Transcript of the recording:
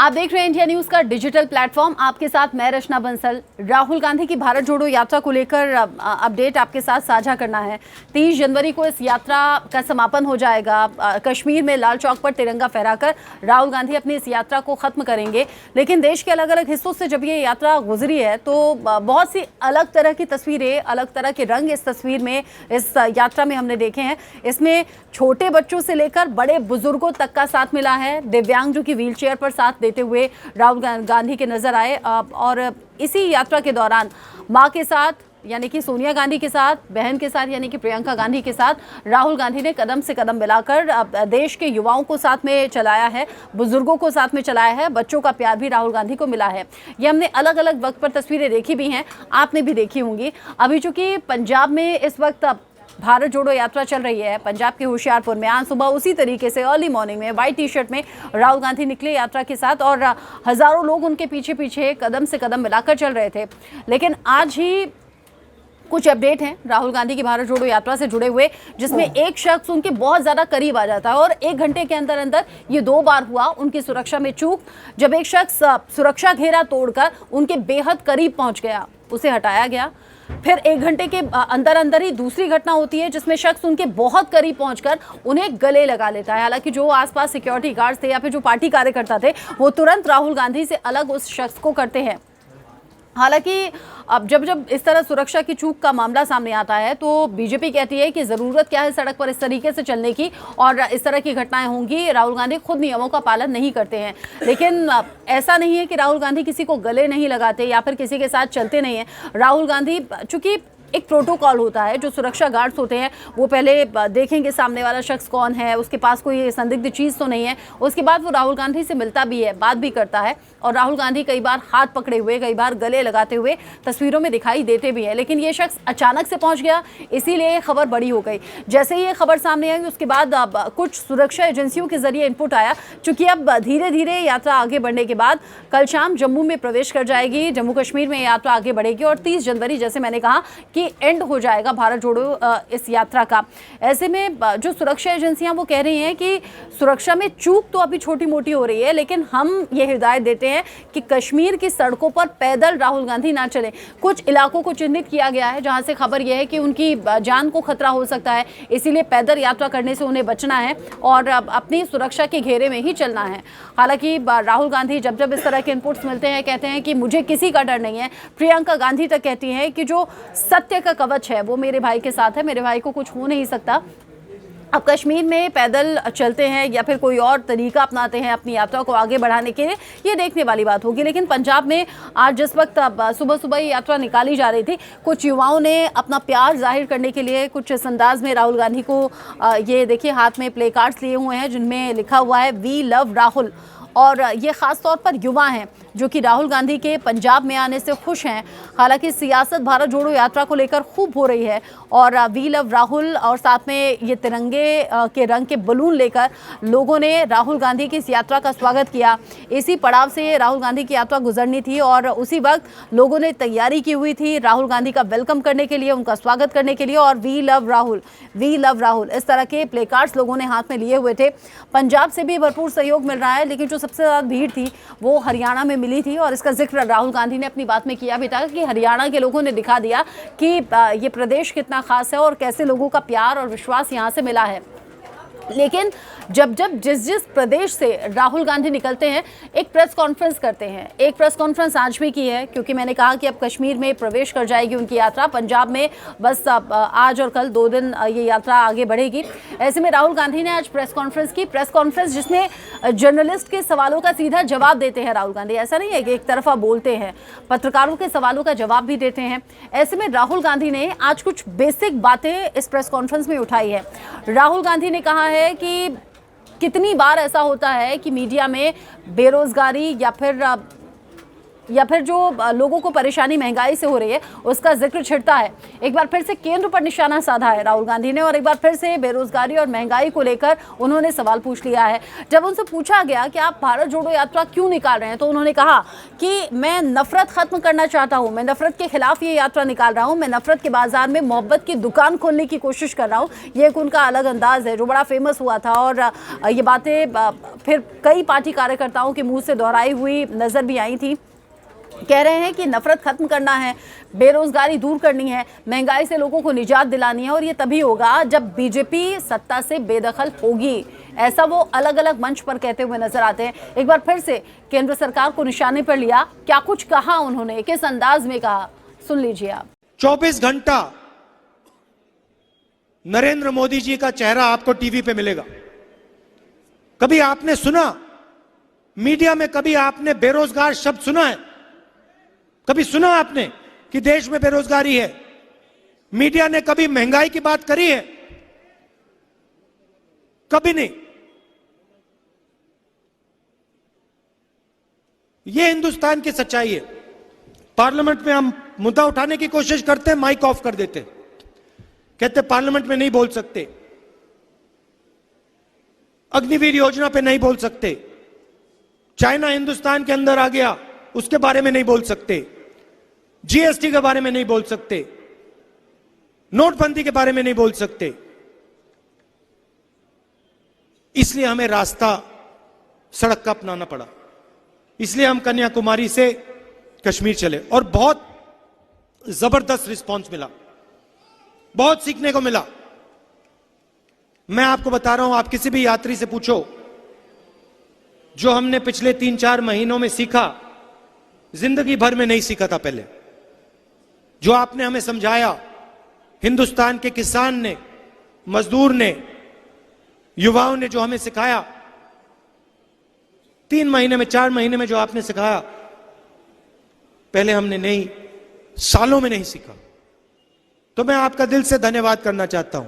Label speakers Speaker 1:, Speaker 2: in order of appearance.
Speaker 1: आप देख रहे हैं इंडिया न्यूज का डिजिटल प्लेटफॉर्म। आपके साथ मैं रचना बंसल। राहुल गांधी की भारत जोड़ो यात्रा को लेकर अपडेट आपके साथ साझा करना है। 30 जनवरी को इस यात्रा का समापन हो जाएगा। कश्मीर में लाल चौक पर तिरंगा फहराकर राहुल गांधी अपनी इस यात्रा को खत्म करेंगे। लेकिन देश के अलग अलग हिस्सों से जब ये यात्रा गुजरी है तो बहुत सी अलग तरह की तस्वीरें, अलग तरह के रंग इस तस्वीर में, इस यात्रा में हमने देखे हैं। इसमें छोटे बच्चों से लेकर बड़े बुजुर्गों तक का साथ मिला है। दिव्यांग जो कि व्हील चेयर पर साथ देते हुए राहुल गांधी के नजर आए। और इसी यात्रा के दौरान मां के साथ यानी कि सोनिया गांधी के साथ, बहन के साथ यानी कि प्रियंका गांधी के साथ राहुल गांधी ने कदम से कदम मिलाकर देश के युवाओं को साथ में चलाया है, बुजुर्गों को साथ में चलाया है। बच्चों का प्यार भी राहुल गांधी को मिला है। ये हमने अलग अलग वक्त पर तस्वीरें देखी भी हैं, आपने भी देखी होंगी। अभी चूंकि पंजाब में इस वक्त भारत जोड़ो यात्रा चल रही है, पंजाब के होशियारपुर में आज सुबह उसी तरीके से अर्ली मॉर्निंग में व्हाइट टी शर्ट में राहुल गांधी निकले यात्रा के साथ और हजारों लोग उनके पीछे पीछे कदम से कदम मिलाकर चल रहे थे। लेकिन आज ही कुछ अपडेट हैं राहुल गांधी की भारत जोड़ो यात्रा से जुड़े हुए, जिसमें एक शख्स उनके बहुत ज़्यादा करीब आ जाता है और 1 घंटे के अंदर अंदर ये 2 बार हुआ उनकी सुरक्षा में चूक। जब एक शख्स सुरक्षा घेरा तोड़कर उनके बेहद करीब पहुंच गया, उसे हटाया गया। फिर 1 घंटे के अंदर अंदर ही दूसरी घटना होती है जिसमें शख्स उनके बहुत करीब पहुंचकर उन्हें गले लगा लेता है। हालांकि जो आसपास सिक्योरिटी गार्ड्स थे या फिर जो पार्टी कार्यकर्ता थे वो तुरंत राहुल गांधी से अलग उस शख्स को करते हैं। हालांकि अब जब इस तरह सुरक्षा की चूक का मामला सामने आता है तो बीजेपी कहती है कि ज़रूरत क्या है सड़क पर इस तरीके से चलने की, और इस तरह की घटनाएं होंगी। राहुल गांधी खुद नियमों का पालन नहीं करते हैं। लेकिन ऐसा नहीं है कि राहुल गांधी किसी को गले नहीं लगाते या फिर किसी के साथ चलते नहीं हैं। राहुल गांधी चूंकि एक प्रोटोकॉल होता है, जो सुरक्षा गार्ड्स होते हैं वो पहले देखेंगे सामने वाला शख्स कौन है, उसके पास कोई संदिग्ध चीज़ तो नहीं है। उसके बाद वो राहुल गांधी से मिलता भी है, बात भी करता है। और राहुल गांधी कई बार हाथ पकड़े हुए, कई बार गले लगाते हुए तस्वीरों में दिखाई देते भी हैं। लेकिन ये शख्स अचानक से पहुंच गया, इसीलिए खबर बड़ी हो गई। जैसे ही ये खबर सामने आई उसके बाद कुछ सुरक्षा एजेंसियों के जरिए इनपुट आया। चूँकि अब धीरे धीरे यात्रा आगे बढ़ने के बाद कल शाम जम्मू में प्रवेश कर जाएगी, जम्मू कश्मीर में यात्रा आगे बढ़ेगी और 30 जनवरी जैसे मैंने कहा कि एंड हो जाएगा भारत जोड़ो इस यात्रा का। ऐसे में जो सुरक्षा एजेंसियां वो कह रही हैं कि सुरक्षा में चूक तो अभी छोटी मोटी हो रही है, लेकिन हम ये हिदायत देते हैं कि कश्मीर की सड़कों पर पैदल राहुल गांधी ना चले। कुछ इलाकों को चिन्हित किया गया है जहां से खबर यह है कि उनकी जान को खतरा हो सकता है, इसीलिए पैदल यात्रा करने से उन्हें बचना है और अपनी सुरक्षा के घेरे में ही चलना है। हालांकि राहुल गांधी जब इस तरह के इनपुट्स मिलते हैं कहते हैं कि मुझे किसी का डर नहीं है। प्रियंका गांधी तक कहती हैं कि जो सत्य का कवच है वो मेरे भाई के साथ है, मेरे भाई को कुछ हो नहीं सकता। अब कश्मीर में पैदल चलते हैं या फिर कोई और तरीका अपनाते हैं अपनी यात्रा को आगे बढ़ाने के लिए, ये देखने वाली बात होगी। लेकिन पंजाब में आज जिस वक्त सुबह सुबह ये यात्रा निकाली जा रही थी, कुछ युवाओं ने अपना प्यार जाहिर करने के लिए कुछ इस अंदाज में राहुल गांधी को, ये देखिए हाथ में प्ले कार्ड्स लिए हुए हैं जिनमें लिखा हुआ है वी लव राहुल। और ये ख़ास तौर पर युवा हैं जो कि राहुल गांधी के पंजाब में आने से खुश हैं। हालांकि सियासत भारत जोड़ो यात्रा को लेकर खूब हो रही है और वी लव राहुल और साथ में ये तिरंगे के रंग के बलून लेकर लोगों ने राहुल गांधी की इस यात्रा का स्वागत किया। इसी पड़ाव से राहुल गांधी की यात्रा गुजरनी थी और उसी वक्त लोगों ने तैयारी की हुई थी राहुल गांधी का वेलकम करने के लिए, उनका स्वागत करने के लिए। और we love Rahul, we love Rahul इस तरह के प्ले कार्ड्स लोगों ने हाथ में लिए हुए थे। पंजाब से भी भरपूर सहयोग मिल रहा है, लेकिन जो सबसे ज़्यादा भीड़ थी वो हरियाणा में मिली थी और इसका जिक्र राहुल गांधी ने अपनी बात में किया भी था कि हरियाणा के लोगों ने दिखा दिया कि ये प्रदेश कितना खास है और कैसे लोगों का प्यार और विश्वास यहाँ से मिला है। लेकिन जब जिस प्रदेश से राहुल गांधी निकलते हैं एक प्रेस कॉन्फ्रेंस करते हैं। एक प्रेस कॉन्फ्रेंस आज भी की है क्योंकि मैंने कहा कि अब कश्मीर में प्रवेश कर जाएगी उनकी यात्रा, पंजाब में बस आज और कल 2 दिन ये यात्रा आगे बढ़ेगी। ऐसे में राहुल गांधी ने आज प्रेस कॉन्फ्रेंस की, प्रेस कॉन्फ्रेंस जिसमें जर्नलिस्ट के सवालों का सीधा जवाब देते हैं राहुल गांधी। ऐसा नहीं है कि एक तरफा बोलते हैं, पत्रकारों के सवालों का जवाब भी देते हैं। ऐसे में राहुल गांधी ने आज कुछ बेसिक बातें इस प्रेस कॉन्फ्रेंस में उठाई है। राहुल गांधी ने कहा है कि कितनी बार ऐसा होता है कि मीडिया में बेरोजगारी या फिर या फिर जो लोगों को परेशानी महंगाई से हो रही है उसका जिक्र छिड़ता है। एक बार फिर से केंद्र पर निशाना साधा है राहुल गांधी ने और एक बार फिर से बेरोजगारी और महंगाई को लेकर उन्होंने सवाल पूछ लिया है। जब उनसे पूछा गया कि आप भारत जोड़ो यात्रा क्यों निकाल रहे हैं तो उन्होंने कहा कि मैं नफरत खत्म करना चाहता हूं, मैं नफरत के खिलाफ ये यात्रा निकाल रहा हूं, मैं नफरत के बाजार में मोहब्बत की दुकान खोलने की कोशिश कर रहा हूं। ये एक उनका अलग अंदाज है जो बड़ा फेमस हुआ था और ये बातें फिर कई पार्टी कार्यकर्ताओं के मुंह से दोहराई हुई नजर भी आई थी। कह रहे हैं कि नफरत खत्म करना है, बेरोजगारी दूर करनी है, महंगाई से लोगों को निजात दिलानी है और ये तभी होगा जब बीजेपी सत्ता से बेदखल होगी। ऐसा वो अलग अलग मंच पर कहते हुए नजर आते हैं। एक बार फिर से केंद्र सरकार को निशाने पर लिया, क्या कुछ कहा उन्होंने, किस अंदाज में कहा, सुन लीजिए आप।
Speaker 2: 24 घंटा नरेंद्र मोदी जी का चेहरा आपको टीवी पे मिलेगा। कभी आपने सुना मीडिया में, कभी आपने बेरोजगार शब्द सुना है? कभी सुना आपने कि देश में बेरोजगारी है? मीडिया ने कभी महंगाई की बात करी है? कभी नहीं। यह हिंदुस्तान की सच्चाई है। पार्लियामेंट में हम मुद्दा उठाने की कोशिश करते हैं, माइक ऑफ कर देते, कहते पार्लियामेंट में नहीं बोल सकते, अग्निवीर योजना पे नहीं बोल सकते, चाइना हिंदुस्तान के अंदर आ गया उसके बारे में नहीं बोल सकते, जीएसटी के बारे में नहीं बोल सकते, नोटबंदी के बारे में नहीं बोल सकते। इसलिए हमें रास्ता सड़क का अपनाना पड़ा। इसलिए हम कन्याकुमारी से कश्मीर चले और बहुत जबरदस्त रिस्पांस मिला, बहुत सीखने को मिला। मैं आपको बता रहा हूं, आप किसी भी यात्री से पूछो, जो हमने पिछले 3-4 महीनों में सीखा जिंदगी भर में नहीं सीखा था पहले। जो आपने हमें समझाया, हिंदुस्तान के किसान ने, मजदूर ने, युवाओं ने जो हमें सिखाया, 3 महीने में, 4 महीने में जो आपने सिखाया, पहले हमने नहीं, सालों में नहीं सीखा। तो मैं आपका दिल से धन्यवाद करना चाहता हूं।